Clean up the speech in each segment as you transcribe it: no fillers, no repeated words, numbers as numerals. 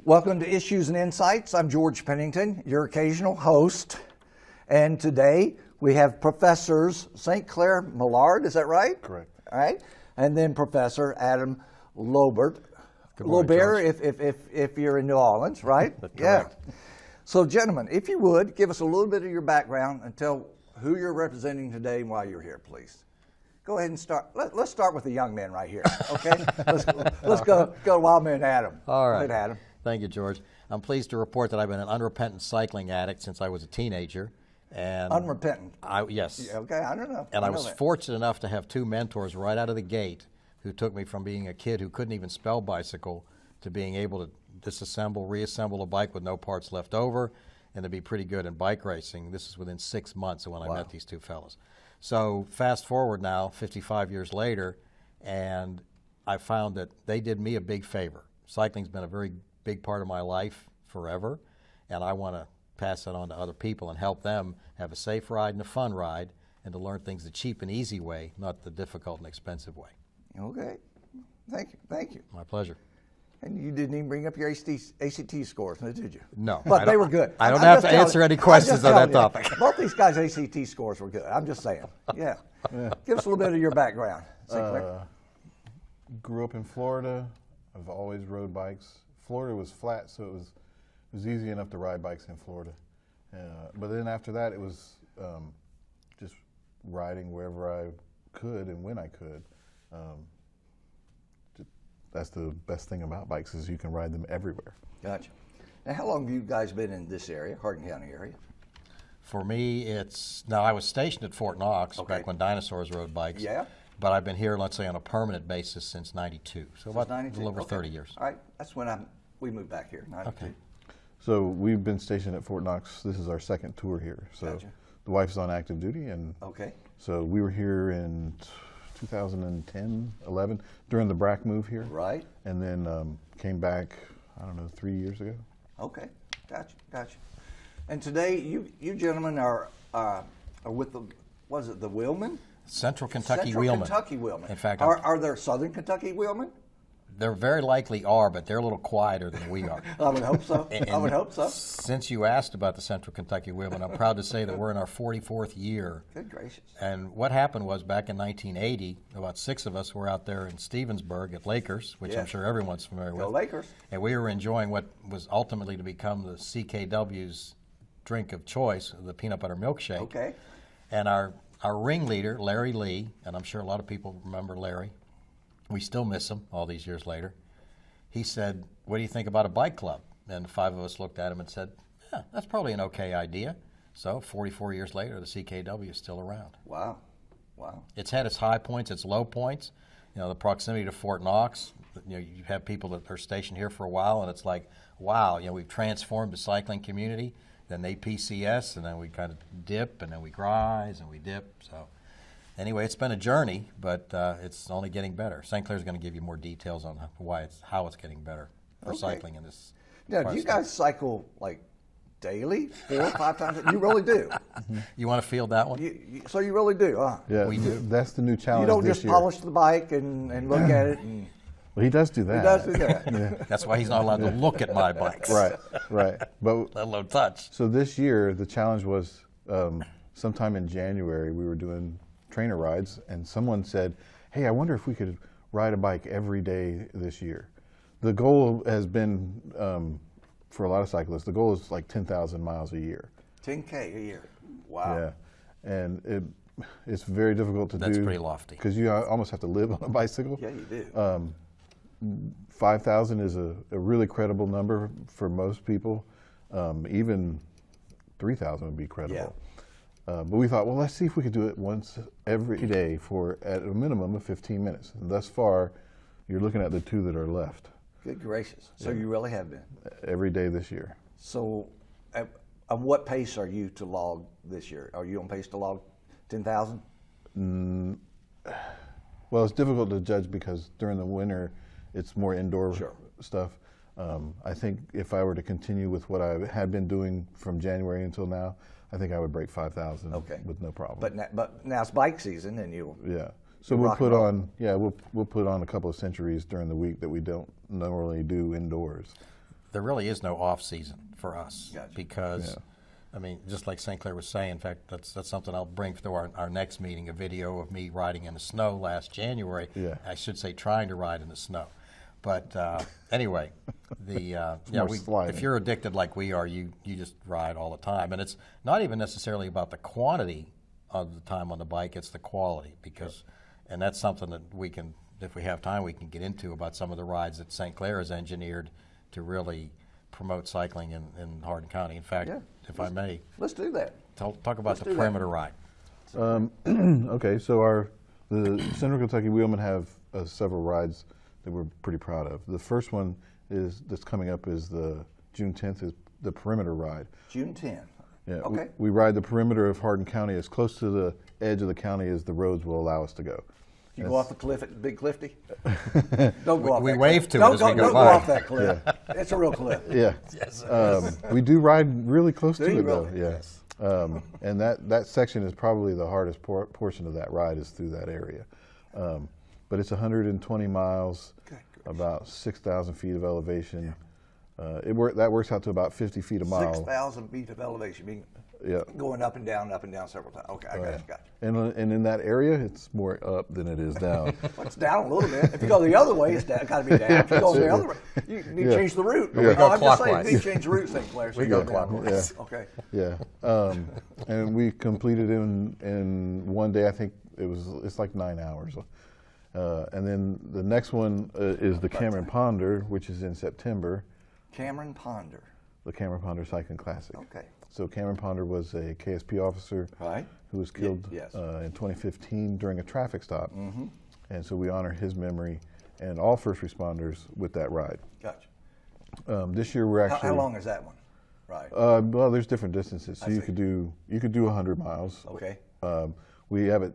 Welcome to Issues and Insights. I'm George Pennington, your occasional host. And today we have Professors St. Clair Millard, is that right? Correct. All right. And then Professor Adam Lobert. Good morning, Lobert, if you're in New Orleans, right? Yeah. So, gentlemen, if you would, give us a little bit of your background and tell who you're representing today and why you're here, please. Go ahead and start. Let's start with the young man right here, okay? let's go Wildman Adam. All right. Go ahead, Adam. Thank you, George. I'm pleased to report that I've been an unrepentant cycling addict since I was a teenager. And Unrepentant. Yes. Okay, I don't know. And I was fortunate enough to have two mentors right out of the gate who took me from being a kid who couldn't even spell bicycle to being able to disassemble, reassemble a bike with no parts left over, and to be pretty good in bike racing. This is within 6 months of when I met these two fellows. So fast forward now, 55 years later, and I found that they did me a big favor. Cycling's been a very big part of my life forever, and I want to pass that on to other people and help them have a safe ride and a fun ride, and to learn things the cheap and easy way, not the difficult and expensive way. Okay. Thank you. My pleasure. And you didn't even bring up your ACT scores, did you? No. But they were good. I don't I'm have just to answer any questions on that topic. Both these guys' ACT scores were good. I'm just saying. Yeah. Give us a little bit of your background. Grew up in Florida. I've always rode bikes. Florida was flat, so it was easy enough to ride bikes in Florida. But then after that, it was just riding wherever I could and when I could. That's the best thing about bikes is you can ride them everywhere. Gotcha. Now, how long have you guys been in this area, Hardin County area? For me, I was stationed at Fort Knox back when dinosaurs rode bikes. Yeah. But I've been here, let's say, on a permanent basis since '92. So about 92? a little over 30 years. All right. That's when we moved back here, 92. Okay. So we've been stationed at Fort Knox. This is our second tour here. So Gotcha. the wife's on active duty, and so we were here in 2010, 11 during the BRAC move here. Right. And then came back, I don't know, 3 years ago. Okay. Gotcha. And today, you gentlemen are with the, what is it, the Wheelmen? Central Kentucky Wheelmen. Kentucky Wheelmen. In fact, are there Southern Kentucky Wheelmen? There very likely are, but they're a little quieter than we are. I would hope so. I would hope so. Since you asked about the Central Kentucky Wheelmen, I'm proud to say that we're in our 44th year. Good gracious. And what happened was back in 1980, about 6 of us were out there in Stevensburg at Lakers, which I'm sure everyone's familiar with. Go Lakers. And we were enjoying what was ultimately to become the CKW's drink of choice, the peanut butter milkshake. Okay. And our ringleader, Larry Lee, and I'm sure a lot of people remember Larry, we still miss him all these years later. He said, "What do you think about a bike club?" And 5 of us looked at him and said, "Yeah, that's probably an okay idea." So 44 years later, the CKW is still around. Wow. It's had its high points, its low points. You know, the proximity to Fort Knox. You know, you have people that are stationed here for a while, and it's like, wow, you know, we've transformed the cycling community. Then they PCS, and then we kind of dip, and then we rise, and we dip. So anyway, it's been a journey, but it's only getting better. St. Clair's going to give you more details on how it's getting better for cycling in this. Now, do you guys cycle like daily, 4 or 5 times? You really do. You want to field that one? So you really do, huh? Yeah, we do. That's the new challenge. You don't this just year. polish the bike and look at it. And Well, he does do that. he does do that. Yeah. That's why he's not allowed to look at my bikes. Right. But Let alone touch. so this year, the challenge was sometime in January, we were doing trainer rides, and someone said, "Hey, I wonder if we could ride a bike every day this year." The goal has been, for a lot of cyclists, the goal is like 10,000 miles a year. 10K a year. Wow. Yeah, and it's very difficult to do. That's pretty lofty. Because you almost have to live on a bicycle. Yeah, you do. 5,000 is a really credible number for most people. Even 3,000 would be credible. But we thought, well, let's see if we could do it once every day for at a minimum of 15 minutes. And thus far, you're looking at the 2 that are left. Good gracious. So you really have been. Every day this year. So at what pace are you to log this year? Are you on pace to log 10,000? Well, it's difficult to judge because during the winter, it's more indoor stuff. I think if I were to continue with what I had been doing from January until now, I think I would break 5,000 with no problem. But now it's bike season, and you So we'll put on we'll put on a couple of centuries during the week that we don't normally do indoors. there really is no off season for us Gotcha. because, I mean, just like St. Clair was saying, in fact, that's something I'll bring to our next meeting, a video of me riding in the snow last January. Yeah. I should say trying to ride in the snow. But anyway, more sliding. if you're addicted like we are, you just ride all the time. And it's not even necessarily about the quantity of the time on the bike, it's the quality because, and that's something that we can, if we have time, we can get into about some of the rides that St. Clair has engineered to really promote cycling in Hardin County. In fact, if I may, Let's do that. talk about Let's the do that. perimeter ride. Okay, so the Central Kentucky Wheelmen have several rides that we're pretty proud of. The first one that's coming up is the June 10th is the perimeter ride. June 10th. Yeah, Okay. we ride the perimeter of Hardin County as close to the edge of the county as the roads will allow us to go. You go off the cliff at Big Clifty? Don't go off We that wave cliff. to it Don't as we go don't by. go off that cliff. It's a real cliff. Yeah. Yes. We do ride really close Do to you it though. really? Yeah. And that section is probably the hardest portion of that ride is through that area. But it's 120 miles, about 6,000 feet of elevation. That works out to about 50 feet a mile. 6,000 feet of elevation, meaning Yeah. going up and down several times. Okay, I got you. And in that area, it's more up than it is down. Well, it's down a little bit. If you go the other way, it's got to be down. If you go the other way, you need to change the route. Yeah. We go I'm just saying, clockwise. you need to change the route, St. Clair. So We you go down. clockwise. Okay. Yeah. And we completed in one day. I think it's like 9 hours. And then the next one is the Cameron Ponder, which is in September. Cameron Ponder. The Cameron Ponder Cycling Classic. Okay. So Cameron Ponder was a KSP officer Right. who was killed yes. in 2015 during a traffic stop. Mm-hmm. And so we honor his memory and all first responders with that ride. Gotcha. This year we're actually How long is that one? Right. well, there's different distances. So I you see. could do 100 miles. Okay. We have it.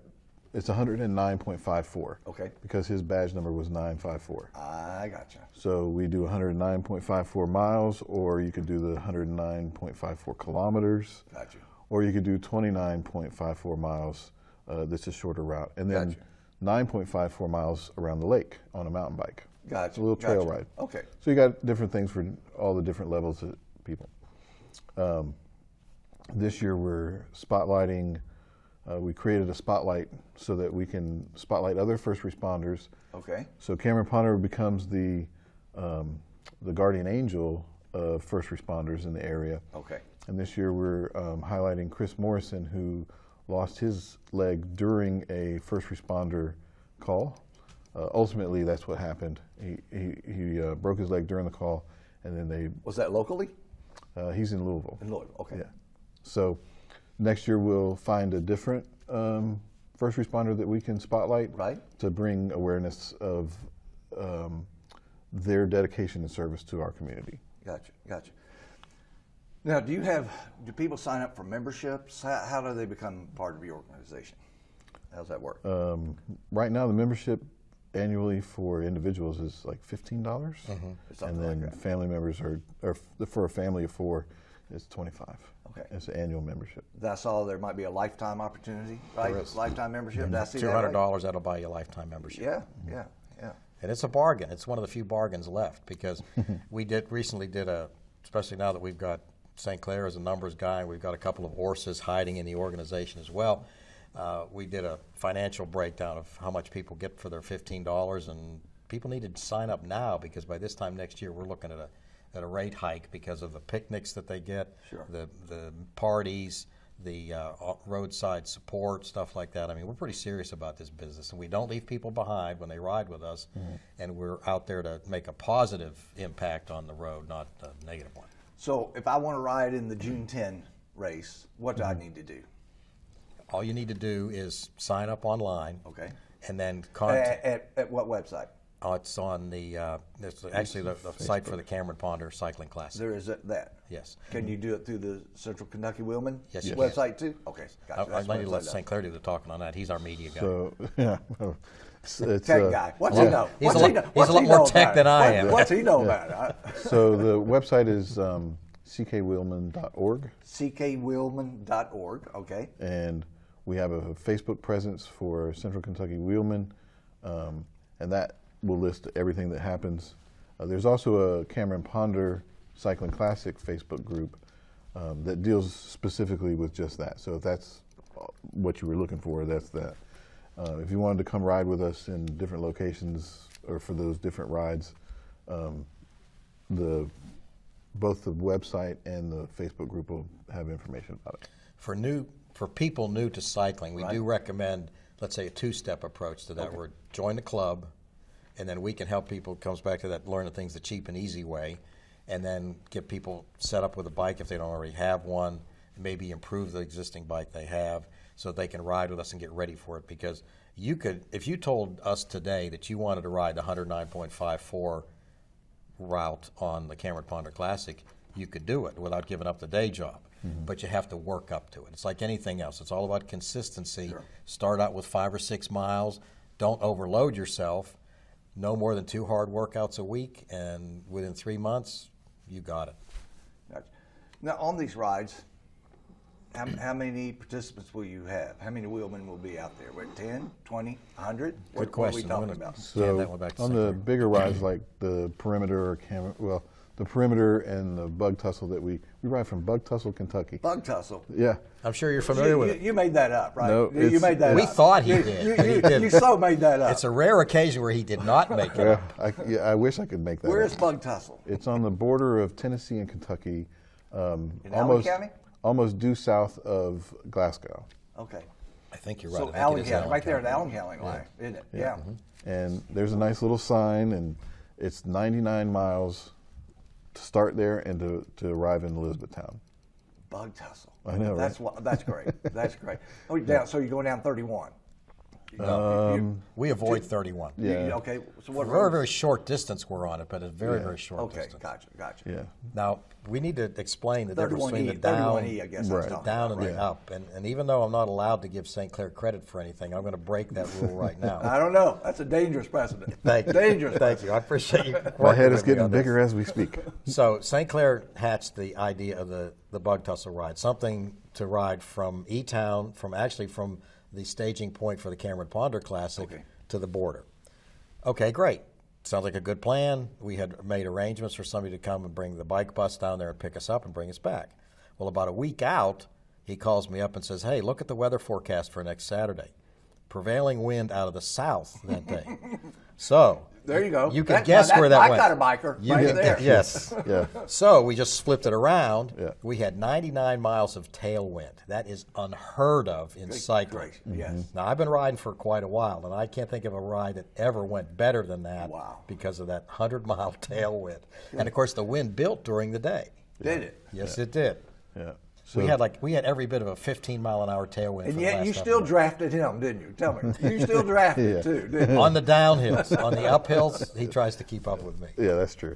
It's 109.54. Okay. Because his badge number was 954. I gotcha. So we do 109.54 miles, or you could do the 109.54 kilometers. Gotcha. Or you could do 29.54 miles. That's a shorter route, and then Gotcha. 9.54 miles around the lake on a mountain bike. Gotcha. It's a little trail Gotcha. ride. Okay. So you got different things for all the different levels of people. This year we're spotlighting. We created a spotlight so that we can spotlight other first responders. Okay. So Cameron Ponder becomes the guardian angel of first responders in the area. Okay. And this year we're highlighting Chris Morrison, who lost his leg during a first responder call. Ultimately, that's what happened. He broke his leg during the call, and then Was that locally? he's in Louisville. In Louisville. Okay. Yeah. So next year we'll find a different first responder that we can spotlight Right. to bring awareness of their dedication and service to our community. Gotcha. Gotcha. Now, do people sign up for memberships? How do they become part of your organization? How's that work? Right now, the membership annually for individuals is like $15, Something and then like that. family members for a family of 4, it's $25. Okay. It's an annual membership. I saw there might be a lifetime opportunity, right? There is. Lifetime membership. Did I see that right? $200, that'll buy you a lifetime membership. Yeah, yeah, yeah. And it's a bargain. It's one of the few bargains left because we recently did especially now that we've got St. Clair as a numbers guy, we've got a couple of horses hiding in the organization as well. We did a financial breakdown of how much people get for their $15, and people need to sign up now because by this time next year we're looking at a rate hike because of the picnics that they get, Sure. the parties, the roadside support, stuff like that. I mean, we're pretty serious about this business, and we don't leave people behind when they ride with us, and we're out there to make a positive impact on the road, not a negative one. So if I want to ride in the June 10 race, what do I need to do? All you need to do is sign up online, Okay. and then contact. At what website? It's on it's actually the site for the Cameron Ponder Cycling Classic. There is that. Yes. Can you do it through the Central Kentucky Wheelman Yes, you website too? Okay, gotcha. I'd That's like to what let it's St. Clair do the talking on that. He's our media guy. So yeah, it's Tech guy. What's yeah. he know? He's What's a lot- he know? he's What's a lot he more know tech about than it? I am. What's he know about it? So the website is ckwheelman.org, ckwheelman.org. Okay. and we have a Facebook presence for Central Kentucky Wheelmen, and that will list everything that happens. There's also a Cameron Ponder Cycling Classic Facebook group that deals specifically with just that. So if that's what you were looking for, that's that. If you wanted to come ride with us in different locations or for those different rides, both the website and the Facebook group will have information about it. For people new to cycling, we do recommend, let's say, a two-step approach to that. Where join the club, and then we can help people. Comes back to that, learn the things the cheap and easy way, and then get people set up with a bike if they don't already have one, and maybe improve the existing bike they have so they can ride with us and get ready for it. Because you could, if you told us today that you wanted to ride the 109.54 route on the Cameron Ponder Classic, you could do it without giving up the day job. But you have to work up to it. It's like anything else. It's all about consistency. Sure. Start Start out with 5 or 6 miles. Don't overload yourself. No more than 2 hard workouts a week, and within 3 months, you got it. Gotcha. Now, on these rides, how many participants will you have? How many wheelmen will be out there? We're at 10, 20, 100? Good question. What are we I'm talking gonna about? hand that one back to on St. the Clair. bigger rides like the Perimeter or the Perimeter and the Bug Tussle that we ride from Bug Tussle, Kentucky. Bug tussle. Yeah. I'm sure you're familiar with it. You made that up, right? No, you it's- made that We up. thought he You- did, You, but he you, didn't. you so made that up. It's a rare occasion where he did not make it up. I wish I could make that Where up. is Bug Tussle? It's on the border of Tennessee and Kentucky, In Allen almost County? almost due south of Glasgow. Okay. I think you're right. So I think it Allen is County, right there at the County. Allen County line, isn't it? Yeah. And there's a nice little sign, and it's 99 miles to start there and to arrive in Elizabethtown. Bug Tussle. I know, That's that's great. That's great. Oh, so you're going down 31. We avoid 31. Yeah. Okay. So what? Very, roads? very short distance we're on it, but a very, very short Okay. distance. Gotcha. Yeah. Now, we need to explain the difference 31E. between the down, 31E, I guess. I was Right. talking down about, and the right? up. And even though I'm not allowed to give St. Clair credit for anything, I'm going to break that rule right now. I don't know. That's a dangerous precedent. Thank you. Dangerous. Thank you. I appreciate you. My working head is with me getting on this. bigger as we speak. So St. Clair hatched the idea of the Bug Tussle ride, something to ride from E-Town, from the staging point for the Cameron Ponder Classic Okay. to the border. Okay, great. Sounds like a good plan. We had made arrangements for somebody to come and bring the bike bus down there and pick us up and bring us back. Well, about a week out, he calls me up and says, "Hey, look at the weather forecast for next Saturday. Prevailing wind out of the south that day." So There you go. You can That- guess now where that I went. got a biker You right can- there. Yes. Yeah. So we just flipped it around. Yeah. We had 99 miles of tailwind. That is unheard of in cycling. Great. Yes. Now, I've been riding for quite a while, and I can't think of a ride that ever went better than that Wow. because of that 100-mile tailwind. And, of course, the wind built during the day. Did it? Yes, it did. Yeah. So We had every bit of a 15-mile-an-hour tailwind. And for the yet last you half still hour. drafted him, didn't you? Tell me. You still drafted Yeah. too, didn't you? On the downhills. On the uphills, he tries to keep up with me. Yeah, that's true.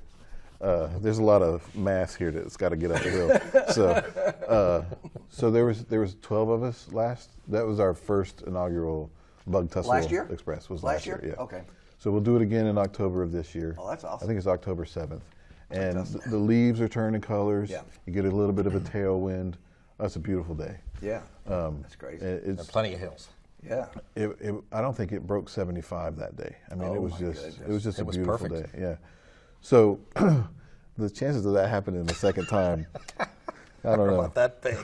There's a lot of mass here that's got to get up the hill. So there was 12 of us last. That was our first inaugural Bug Tussle Last year? Express. Was Last last year? year? Yeah. Okay. So we'll do it again in October of this year. Oh, that's awesome. I think it's October 7th. And the leaves are turning colors. Yeah. You get a little bit of a tailwind. That's a beautiful day. Yeah. That's crazy. It's There are plenty of hills. Yeah. I don't think it broke 75 that day. I mean, Oh, it was my just goodness. it was just It a was beautiful perfect. day. Yeah. So the chances of that happening the second time, I don't know. About that big.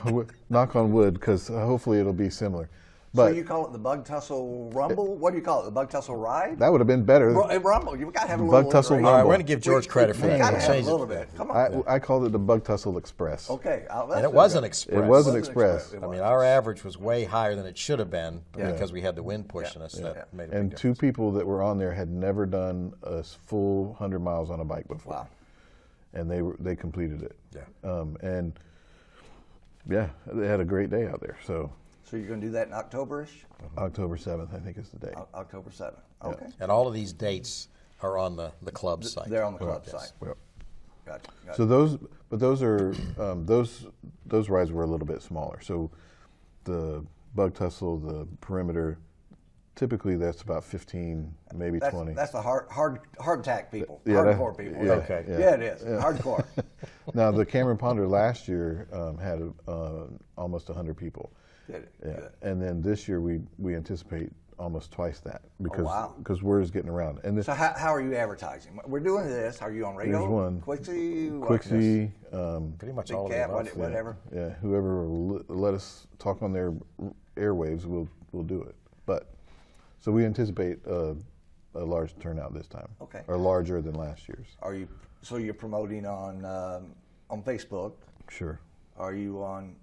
Knock on wood, because hopefully it'll be similar. So But you call it the Bug Tussle Rumble? What do you call it? The Bug Tussle Ride? that would have been better. Rumble. You've got to have a Bug little Tussle iteration. All right, Rumble. we're going to give George credit for We that. got to We'll have a change it. little bit. Come on. I called it the Bug Tussle Express. Okay. And it was an express. It was an Wasn't express. It I was. mean, our average was way higher than it should have been Yeah. because we had the wind pushing us. Yeah. That made a And big two difference. people that were on there had never done a full 100 miles on a bike before. Wow. And they completed it. Yeah. And yeah, they had a great day out there. So So you're going to do that in October-ish? October 7th, I think, is the day. October 7th. Okay. And all of these dates are on the club site. They're on the club Yes. site. Well, Gotcha. so those are those rides were a little bit smaller. So the Bug Tussle, the Perimeter, typically that's about 15, maybe 20. That's the hard tack people. Yeah, Hardcore people. yeah, Okay. Yeah, it is. Hardcore. Now the Cameron Ponder last year had almost 100 people. Did it? Yeah, Good. and then this year we anticipate almost twice that because wow. word is getting around. And So how are you advertising? We're doing this. Are you on radio? There's one. Quixie? Quixie, Pretty much Big all Cat, of the above. whatever. yeah, whoever will let us talk on their airwaves will do it. But so we anticipate a large turnout this time. Okay. Or larger than last year's. So you're promoting on Facebook? Sure. Are you on?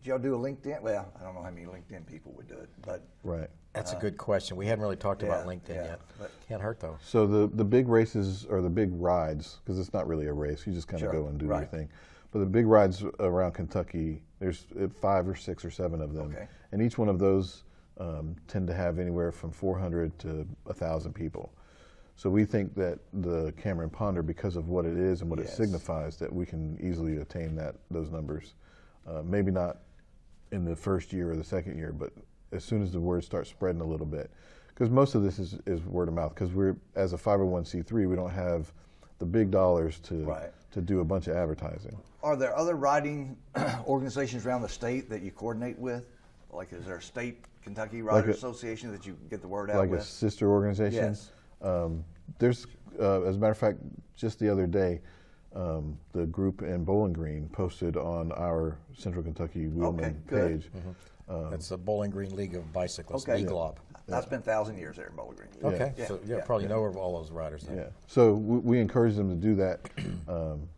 Do y'all do a LinkedIn? Well, I don't know how many LinkedIn people would do it, but Right. That's a good question. We hadn't really talked about yeah, LinkedIn yeah, yet. but- Can't hurt though. So the big races or the big rides, because it's not really a race, you just kind of Sure, go and do right. your thing. But the big rides around Kentucky, there's 5 or 6 or 7 of them, Okay. and each one of those tend to have anywhere from 400 to 1,000 people. So we think that the Cameron Ponder, because of what it is and what it Yes. signifies, that we can easily attain those numbers. Maybe not in the first year or the second year, but as soon as the word starts spreading a little bit. Because most of this is word of mouth, because we're, as a 501c3, we don't have the big dollars Right. to do a bunch of advertising. are there other riding organizations around the state that you coordinate with? Like, is there a state Kentucky Rider Association that you get the word out Like with? a sister organization. Yes. There's, as a matter of fact, just the other day, the group in Bowling Green posted on our Central Kentucky Wheelman good. page. That's the Bowling Green League of Bicyclists, Okay. EGLOB. I spent 1,000 years there in Bowling Green. Okay, Yeah, so yeah, probably know of all those riders then. Yeah. So we encourage them to do that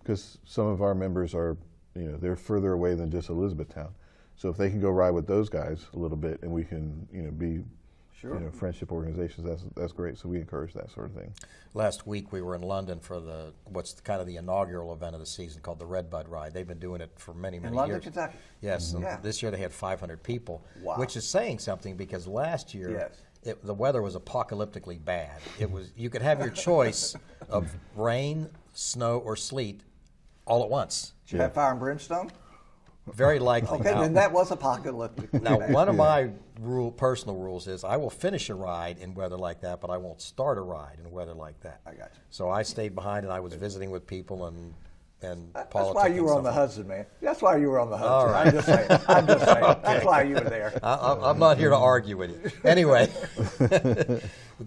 because some of our members are, they're further away than just Elizabethtown. So if they can go ride with those guys a little bit, and we can, be, Sure. friendship organizations, that's great. So we encourage that sort of thing. Last week we were in London for what's kind of the inaugural event of the season called the Redbud Ride. They've been doing it for many, many London, years. Kentucky? Yes, and Yeah. this year they had 500 people, Wow. which is saying something because last year Yes. the weather was apocalyptically bad. It was you could have your choice of rain, snow, or sleet all at once. Did you have fire and brimstone? Very likely. Okay, Now- then that was apocalyptic. Now, one of my personal rules is I will finish a ride in weather like that, but I won't start a ride in weather like that. I got you. So I stayed behind and I was visiting with people and That's politics. why you and were on stuff. the Hudson, man. That's why you were on the Hudson. All right. I'm just saying. I'm just saying. That's why you were there. I'm not here to argue with you. Anyway,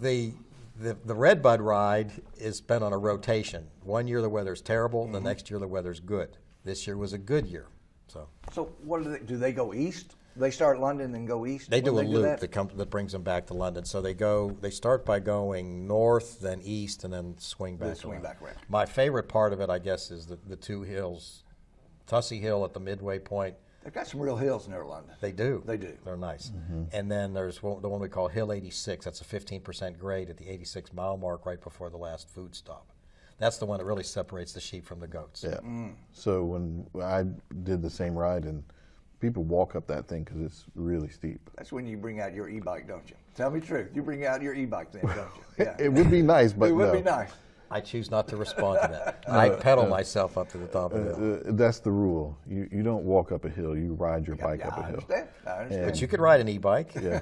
the Redbud ride has been on a rotation. One year the weather's terrible, the next year the weather's good. This year was a good year. So what do they go east? They start London and go east? They do a when loop that? that brings them back to London. So they start by going north, then east, and then swing back. swing back around. My favorite part of it, I guess, is the 2 hills, Tussey Hill at the midway point. They've got some real hills near London. They do. They do. They're nice. And then there's the one we call Hill 86. That's a 15% grade at the 86-mile mark right before the last food stop. That's the one that really separates the sheep from the goats. Yeah. So when I did the same ride, and people walk up that thing because it's really steep. That's when you bring out your e-bike, don't you? Tell me the truth. You bring out your e-bike then, don't you? Yeah. It would be nice, but It would no. be nice. I choose not to respond to that. I pedal myself up to the top of the hill. That's the rule. You don't walk up a hill. You ride your bike Yeah, up a I hill. understand. I understand. But you could ride an e-bike. Yeah.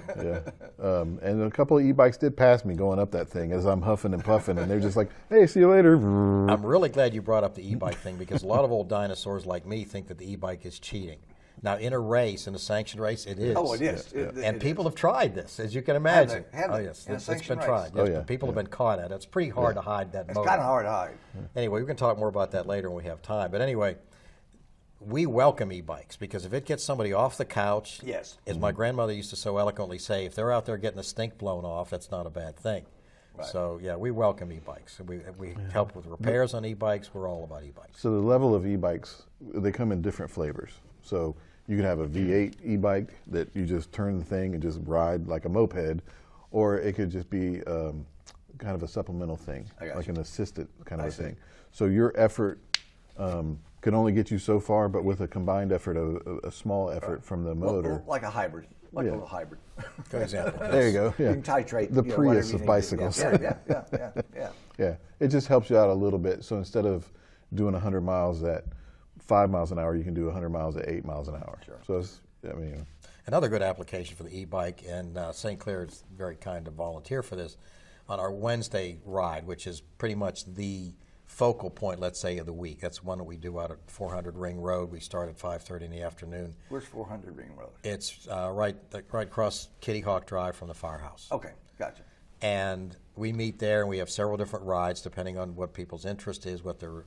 And a couple of e-bikes did pass me going up that thing as I'm huffing and puffing, and they're just like, "Hey, see you later." I'm really glad you brought up the e-bike thing because a lot of old dinosaurs like me think that the e-bike is cheating. Now, in a race, in a sanctioned race, it is. Oh, it is. And people have tried this, as you can imagine. Have they? Oh, yes, In a it's been sanctioned race? tried. Oh, Yes, yeah, but people have yeah. been caught at it. It's pretty hard to hide that It's motor. kind of hard to hide. Anyway, we can talk more about that later when we have time. But anyway, we welcome e-bikes because if it gets somebody off the couch, Yes. as my grandmother used to so eloquently say, if they're out there getting the stink blown off, that's not a bad thing. Right. So, yeah, we welcome e-bikes. We help with repairs on e-bikes. We're all about e-bikes. So the level of e-bikes, they come in different flavors. So you can have a V8 e-bike that you just turn the thing and just ride like a moped, or it could just be kind of a supplemental thing, I got like you. an assisted kind of I a see. thing. So your effort can only get you so far, but with a combined effort, a small effort from the motor. Like a hybrid. Like Yeah. a little hybrid. Good example. There you go. Yeah. You can titrate. The whatever Prius you of need to do. bicycles. Yeah. Yeah, it just helps you out a little bit. So instead of doing 100 miles at 5 miles an hour, you can do 100 miles at 8 miles an hour. Sure. So it's, Another good application for the e-bike, and St. Clair is very kind to volunteer for this, on our Wednesday ride, which is pretty much the focal point, let's say, of the week. That's one that we do out at 400 Ring Road. We start at 5:30 in the afternoon. Where's 400 Ring Road? It's right across Kitty Hawk Drive from the firehouse. Okay, gotcha. And we meet there, and we have several different rides depending on what people's interest is, what their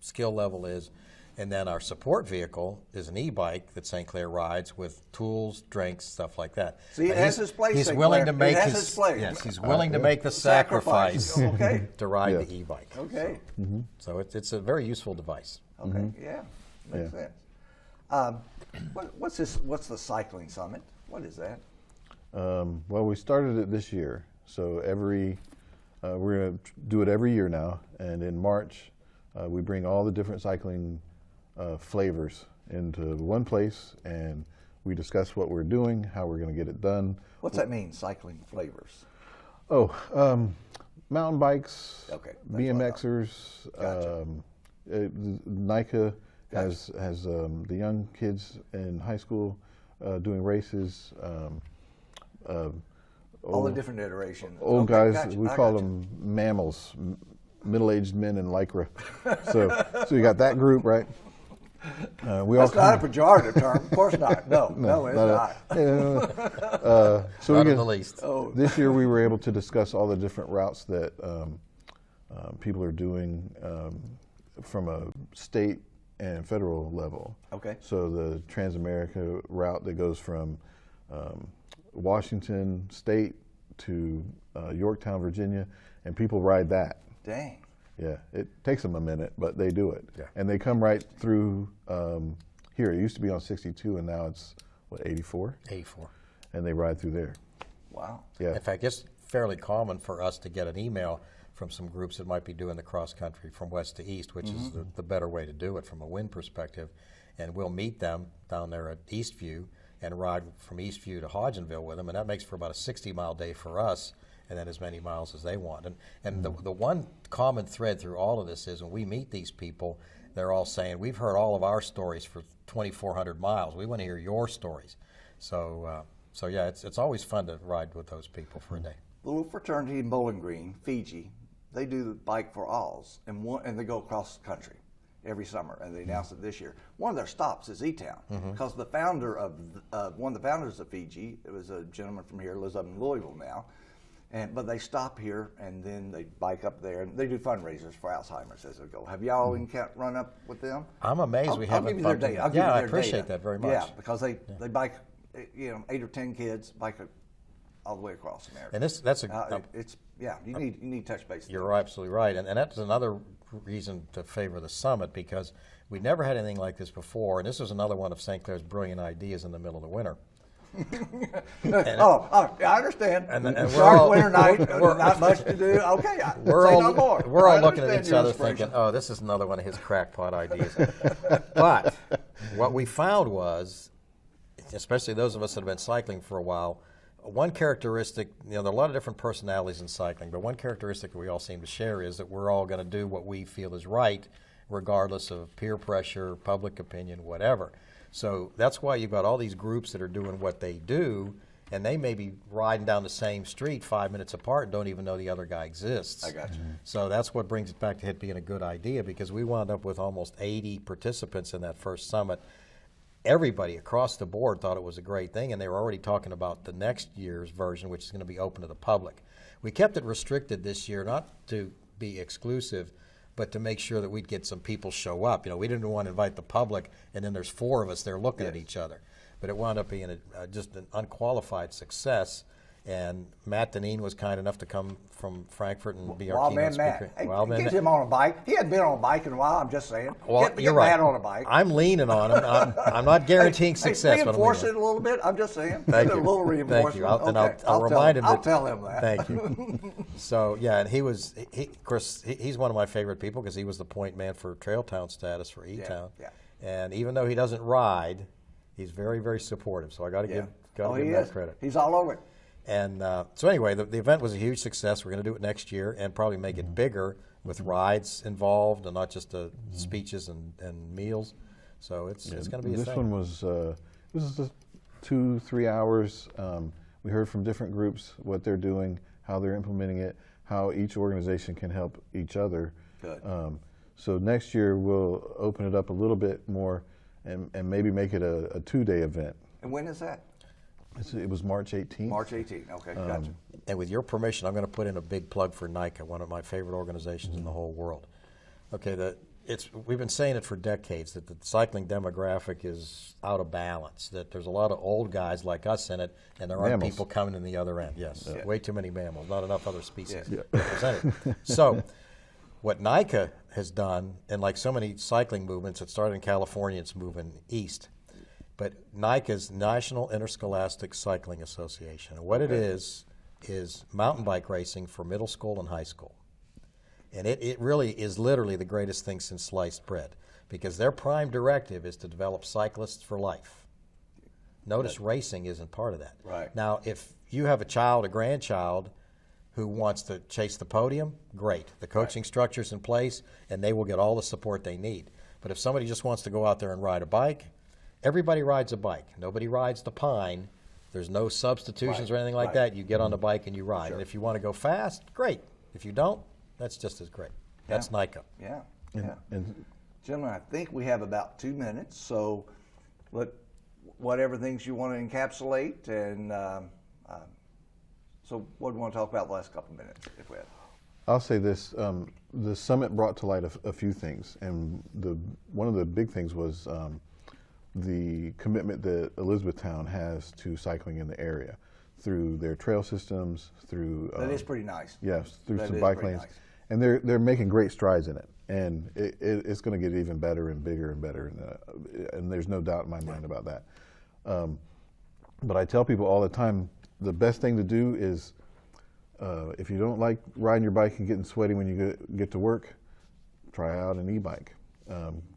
skill level is. And then our support vehicle is an e-bike that St. Clair rides with tools, drinks, stuff like that. See, it has its place, He's St. willing Clair. to make It has its place. yes, he's willing to make the sacrifice Okay. to ride Yeah. the e-bike. Okay. So it's a very useful device. Okay. Yeah. Makes sense. What's this? What's the cycling summit? What is that? Well, we started it this year, so we're going to do it every year now. And in March, we bring all the different cycling flavors into one place, and we discuss what we're doing, how we're going to get it done. What's that mean? Cycling flavors. Oh, mountain bikes, Okay, that's what I BMXers. Gotcha. NICA has the young kids in high school doing races. All the different iterations. Old Okay, guys, gotcha. we I call gotcha. them mammals, middle-aged men in lycra. So you got that group, right? We That's all not a pejorative term. Of course not. No, it's not. So Not we in the get, least. Oh, this year we were able to discuss all the different routes that people are doing from a state and federal level. Okay. So the Transamerica route that goes from Washington State to Yorktown, Virginia, and people ride that. dang. Yeah, it takes them a minute, but they do it. Yeah. And they come right through here. It used to be on 62, and now it's, 84? 84. And they ride through there. Wow. Yeah. In fact, it's fairly common for us to get an email from some groups that might be doing the cross country from west to east, which is the better way to do it from a wind perspective. And we'll meet them down there at Eastview and ride from Eastview to Hodgenville with them, and that makes for about a 60-mile day for us, and then as many miles as they want. And the one common thread through all of this is when we meet these people, they're all saying, we've heard all of our stories for 2,400 miles. We want to hear your stories. So yeah, it's always fun to ride with those people for a day. The little fraternity in Bowling Green, Fiji, they do the Bike for Alls, and they go across the country every summer, and they announced it this year. One of their stops is E-Town, because the founder of one of the founders of Fiji, it was a gentleman from here, lives up in Louisville now, but they stop here and then they bike up there, and they do fundraisers for Alzheimer's as they go. Have y'all run up with them? I'm amazed we haven't I'll give you their bumped into- data. I'll give you Yeah, I their appreciate data. that very much. Yeah, because they bike, 8 or 10 kids bike all the way across America. And that's a you need to touch base. with You're them. absolutely right, and that's another reason to favor the summit, because we never had anything like this before, and this was another one of St. Clair's brilliant ideas in the middle of the winter. I understand. And we're Short all- winter night, not much to do. Okay, We're say all no more. we're I all looking at understand each your other inspiration. thinking, "Oh, this is another one of his crackpot ideas." But what we found was, especially those of us that have been cycling for a while, one characteristic, there are a lot of different personalities in cycling, but one characteristic that we all seem to share is that we're all going to do what we feel is right, regardless of peer pressure, public opinion, whatever. So that's why you've got all these groups that are doing what they do, and they may be riding down the same street 5 minutes apart and don't even know the other guy exists. I got you. So that's what brings it back to it being a good idea, because we wound up with almost 80 participants in that first summit. Everybody across the board thought it was a great thing, and they were already talking about the next year's version, which is going to be open to the public. We kept it restricted this year, not to be exclusive, but to make sure that we'd get some people show up. We didn't want to invite the public, and then there's 4 of us there looking at each other. But it wound up being just an unqualified success. And Matt Deneen was kind enough to come from Frankfurt and be our Wild keynote man Matt. speaker. Hey, Wild man get Matt. him on a bike. He hadn't been on a bike in a while. I'm just saying. Well, get you're right. Matt on a bike. I'm leaning on him. I'm not guaranteeing success, but I'm reinforce leaning it a little bit. I'm just saying. Thank a you. little reinforcement. Thank you. I'll I'll remind him. I'll that- tell him that. Thank you. So yeah, and of course, he's one of my favorite people because he was the point man for Trail Town status for E-Town. yeah. And even though he doesn't ride, he's very, very supportive. So I got to give him that credit. He's all over it. And so anyway, the event was a huge success. We're going to do it next year and probably make it bigger with rides involved and not just speeches and meals. So it's going to be a This thing. one was just 2-3 hours. We heard from different groups what they're doing, how they're implementing it, how each organization can help each other Good. So next year we'll open it up a little bit more and maybe make it a 2-day event. And when is that? It was March 18th. March 18th. Okay, gotcha. And with your permission, I'm going to put in a big plug for NICA, one of my favorite organizations in the whole world. Okay, we've been saying it for decades that the cycling demographic is out of balance, that there's a lot of old guys like us in it, and there aren't Mammals. people coming in the other end. Yes, way too many mammals, not enough other species Yeah. represented. So what NICA has done, and like so many cycling movements, it started in California, it's moving east. But NICA's National Interscholastic Cycling Association. And what it is mountain bike racing for middle school and high school. And it really is literally the greatest thing since sliced bread, because their prime directive is to develop cyclists for life. Notice racing isn't part of that. Right. Now, if you have a child, a grandchild, who wants to chase the podium, great. The coaching structure's in place, and they will get all the support they need. But if somebody just wants to go out there and ride a bike, everybody rides a bike. Nobody rides the Pine. There's no substitutions or anything like that. You get on the bike and you ride. Sure. And if you want to go fast, great. If you don't, that's just as great. That's NICA. Yeah, And- yeah. and Gentlemen, I think we have about 2 minutes, so whatever things you want to encapsulate, and so what do we want to talk about the last couple of minutes, if we have? I'll say this: the summit brought to light a few things, and one of the big things was the commitment that Elizabethtown has to cycling in the area through their trail systems, through That is pretty nice. yes, through That some is bike pretty lanes, nice. and they're making great strides in it, and it's going to get even better and bigger and better, and there's no doubt in my mind about that. But I tell people all the time, the best thing to do is, if you don't like riding your bike and getting sweaty when you get to work, try out an e-bike,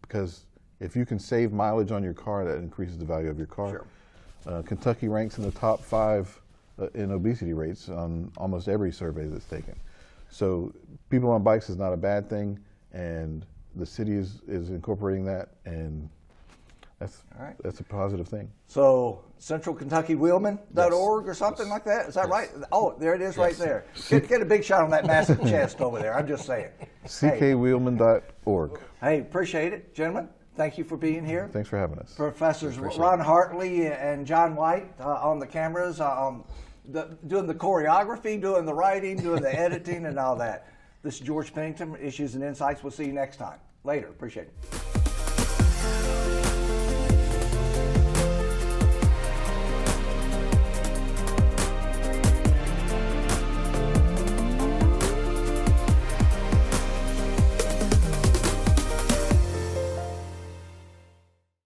because if you can save mileage on your car, that increases the value of your car. Sure. Kentucky ranks in the top 5 in obesity rates on almost every survey that's taken. So people on bikes is not a bad thing, and the city is incorporating that, and All right. that's a positive thing. So centralkentuckywheelman.org or something like that? Is that right? Oh, there it is right there. Get a big shot on that massive chest over there. I'm just saying. ckwheelman.org. Hey, appreciate it, gentlemen. Thank you for being here. Thanks for having us. Professors Ron Hartley and John White on the cameras, doing the choreography, doing the writing, doing the editing, and all that. This is George Pennington, Issues and Insights. We'll see you next time. Later. Appreciate it.